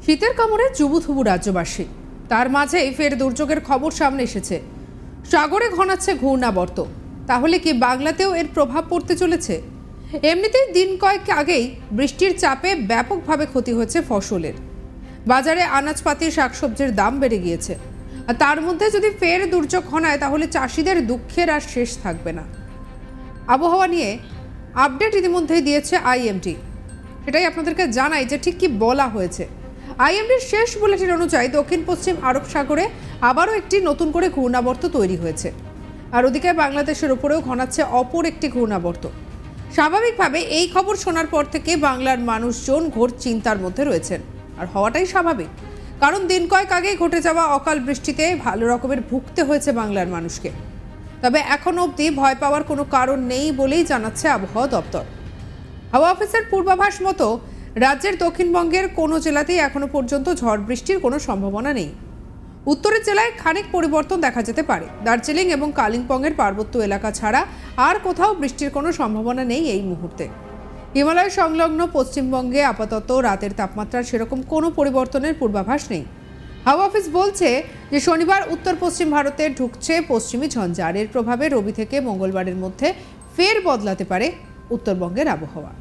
শীতের কামড়ে জুবুথুবু রাজ্যবাসী, তার মাঝেই ফের দুর্যোগের খবর সামনে এসেছে। সাগরে ঘনাচ্ছে ঘূর্ণাবর্ত, তাহলে কি বাংলাতেও এর প্রভাব পড়তে চলেছে? এমনিতেই দিন কয়েক আগেই বৃষ্টির চাপে ব্যাপকভাবে ক্ষতি হয়েছে ফসলের। বাজারে আনাজপাতি শাকসবজির দাম বেড়ে গিয়েছে, আর তার মধ্যে যদি ফের দুর্যোগ ঘনায় তাহলে চাষিদের দুঃখের আর শেষ থাকবে না। আবহাওয়া নিয়ে আপডেট ইতিমধ্যেই দিয়েছে আইএমডি, সেটাই আপনাদেরকে জানাই যে ঠিক কি বলা হয়েছে। আইএমডির শেষ বুলেটিন অনুযায়ী দক্ষিণ পশ্চিম আরব সাগরে আবারও একটি নতুন করে ঘূর্ণাবর্ত তৈরি হয়েছে, আর ওদিকে বাংলাদেশের উপরেও ঘনাচ্ছে অপর একটি ঘূর্ণাবর্ত। স্বাভাবিকভাবে এই খবর শোনার পর থেকে বাংলার মানুষজন ঘোর চিন্তার মধ্যে রয়েছেন, আর হওয়াটাই স্বাভাবিক, কারণ দিন কয়েক আগেই ঘটে যাওয়া অকাল বৃষ্টিতে ভালো রকমের ভুগতে হয়েছে বাংলার মানুষকে। তবে এখন অবধি ভয় পাওয়ার কোনো কারণ নেই বলেই জানাচ্ছে আবহাওয়া দপ্তর। হাওয়া অফিসের পূর্বাভাস মতো রাজ্যের দক্ষিণবঙ্গের কোনো জেলাতেই এখনো পর্যন্ত ঝড় বৃষ্টির কোনো সম্ভাবনা নেই। উত্তরের জেলায় খানিক পরিবর্তন দেখা যেতে পারে। দার্জিলিং এবং কালিম্পংয়ের পার্বত্য এলাকা ছাড়া আর কোথাও বৃষ্টির কোনো সম্ভাবনা নেই এই মুহূর্তে। হিমালয় সংলগ্ন পশ্চিমবঙ্গে আপাতত রাতের তাপমাত্রার সেরকম কোনো পরিবর্তনের পূর্বাভাস নেই। হাওয়া অফিস বলছে যে শনিবার উত্তর পশ্চিম ভারতে ঢুকছে পশ্চিমী ঝঞ্ঝা, আর এর প্রভাবে রবি থেকে মঙ্গলবারের মধ্যে ফের বদলাতে পারে উত্তরবঙ্গের আবহাওয়া।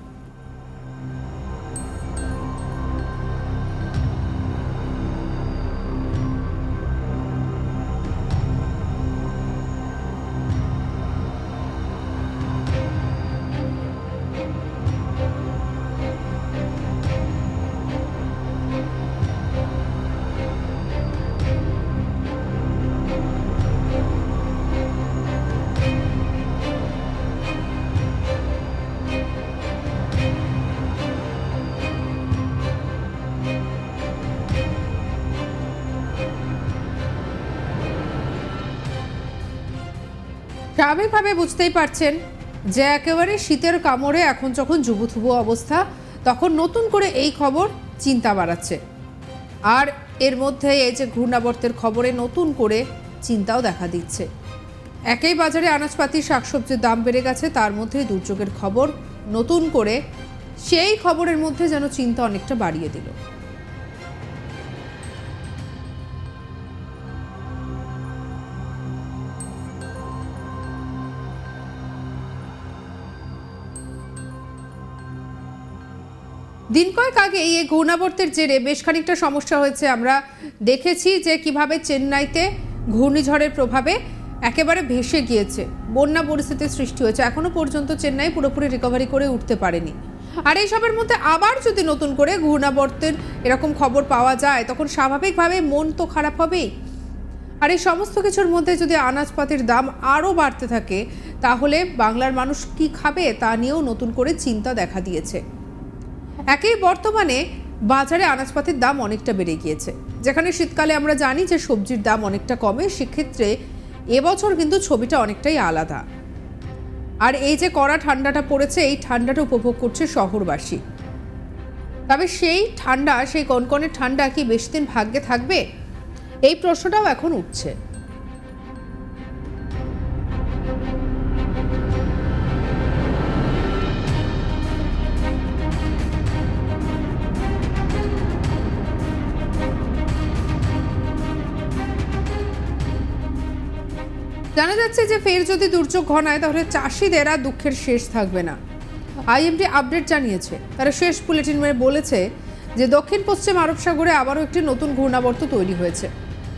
স্বাভাবিকভাবে বুঝতেই পারছেন যে একেবারে শীতের কামড়ে এখন যখন জুবুথুবু অবস্থা, তখন নতুন করে এই খবর চিন্তা বাড়াচ্ছে। আর এর মধ্যে এই যে ঘূর্ণাবর্তের খবরে নতুন করে চিন্তাও দেখা দিচ্ছে। একই বাজারে আনাজপাতি শাকসবজির দাম বেড়ে গেছে, তার মধ্যে দুর্যোগের খবর নতুন করে সেই খবরের মধ্যে যেন চিন্তা অনেকটা বাড়িয়ে দিল। দিন কয়েক আগে এই ঘূর্ণাবর্তের জেরে বেশ খানিকটা সমস্যা হয়েছে। আমরা দেখেছি যে কিভাবে চেন্নাইতে ঘূর্ণিঝড়ের প্রভাবে একেবারে ভেসে গিয়েছে, বন্যা পরিস্থিতির সৃষ্টি হয়েছে। এখনো পর্যন্ত চেন্নাই পুরোপুরি রিকভারি করে উঠতে পারেনি। আর এইসবের মধ্যে আবার যদি নতুন করে ঘূর্ণাবর্তের এরকম খবর পাওয়া যায়, তখন স্বাভাবিকভাবে মন তো খারাপ হবেই। আর এই সমস্ত কিছুর মধ্যে যদি আনাজপাতির দাম আরও বাড়তে থাকে, তাহলে বাংলার মানুষ কি খাবে তা নিয়েও নতুন করে চিন্তা দেখা দিয়েছে। একই বর্তমানে বাজারে আনাজপাতির দাম অনেকটা বেড়ে গিয়েছে। যেখানে শীতকালে আমরা জানি যে সবজির দাম অনেকটা কমে, সেক্ষেত্রে এবছর কিন্তু ছবিটা অনেকটাই আলাদা। আর এই যে কড়া ঠান্ডাটা পড়েছে, এই ঠান্ডাটা উপভোগ করছে শহরবাসী। তবে সেই ঠান্ডা, সেই কনকনে ঠান্ডা কি বেশি দিন ভাগ্যে থাকবে, এই প্রশ্নটাও এখন উঠছে। জানা যাচ্ছে যে ফের যদি দুর্যোগ ঘনায় তাহলে চাষিদের আর দুঃখের শেষ থাকবে না। আইএমডি আপডেট জানিয়েছে, তারা শেষ বুলেটিন বলেছে যে দক্ষিণ পশ্চিম আরব সাগরে আবারও একটি নতুন ঘূর্ণাবর্ত তৈরি হয়েছে।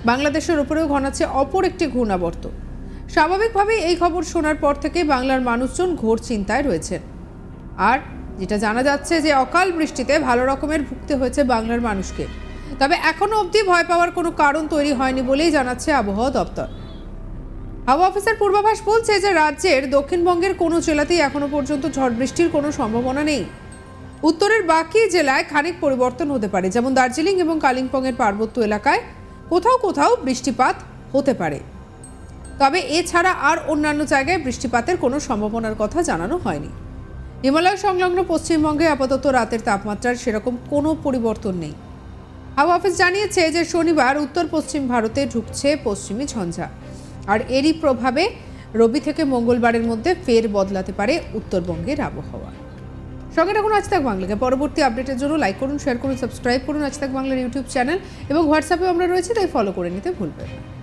বাংলাদেশের উপরেও ঘনাচ্ছে অপর একটি ঘূর্ণাবর্ত। স্বাভাবিকভাবেই এই খবর শোনার পর থেকে বাংলার মানুষজন ঘোর চিন্তায় রয়েছেন। আর যেটা জানা যাচ্ছে যে অকাল বৃষ্টিতে ভালো রকমের ভুগতে হয়েছে বাংলার মানুষকে। তবে এখনো অবধি ভয় পাওয়ার কোনো কারণ তৈরি হয়নি বলেই জানাচ্ছে আবহাওয়া দপ্তর। হাওয়া অফিসের পূর্বাভাস বলছে যে রাজ্যের দক্ষিণবঙ্গের কোনো জেলাতেই এখনো পর্যন্ত ঝড় বৃষ্টির কোনো সম্ভাবনা নেই। উত্তরের বাকি জেলায় খানিক পরিবর্তন হতে পারে, যেমন দার্জিলিং এবং কালিম্পংয়ের পার্বত্য এলাকায় কোথাও কোথাও বৃষ্টিপাত হতে পারে। তবে এছাড়া আর অন্যান্য জায়গায় বৃষ্টিপাতের কোনো সম্ভাবনার কথা জানানো হয়নি। হিমালয় সংলগ্ন পশ্চিমবঙ্গে আপাতত রাতের তাপমাত্রার সেরকম কোনো পরিবর্তন নেই। হাওয়া অফিস জানিয়েছে যে শনিবার উত্তর পশ্চিম ভারতে ঢুকছে পশ্চিমী ঝঞ্ঝা, আর এরই প্রভাবে রবি থেকে মঙ্গলবারের মধ্যে ফের বদলাতে পারে উত্তরবঙ্গের আবহাওয়া। সঙ্গে রাখুন আজ তাক বাংলাকে। পরবর্তী আপডেটের জন্য লাইক করুন, শেয়ার করুন, সাবস্ক্রাইব করুন আজ তাক বাংলার ইউটিউব চ্যানেল এবং হোয়াটসঅ্যাপে আমরা রয়েছি, তাই ফলো করে নিতে ভুলবেন না।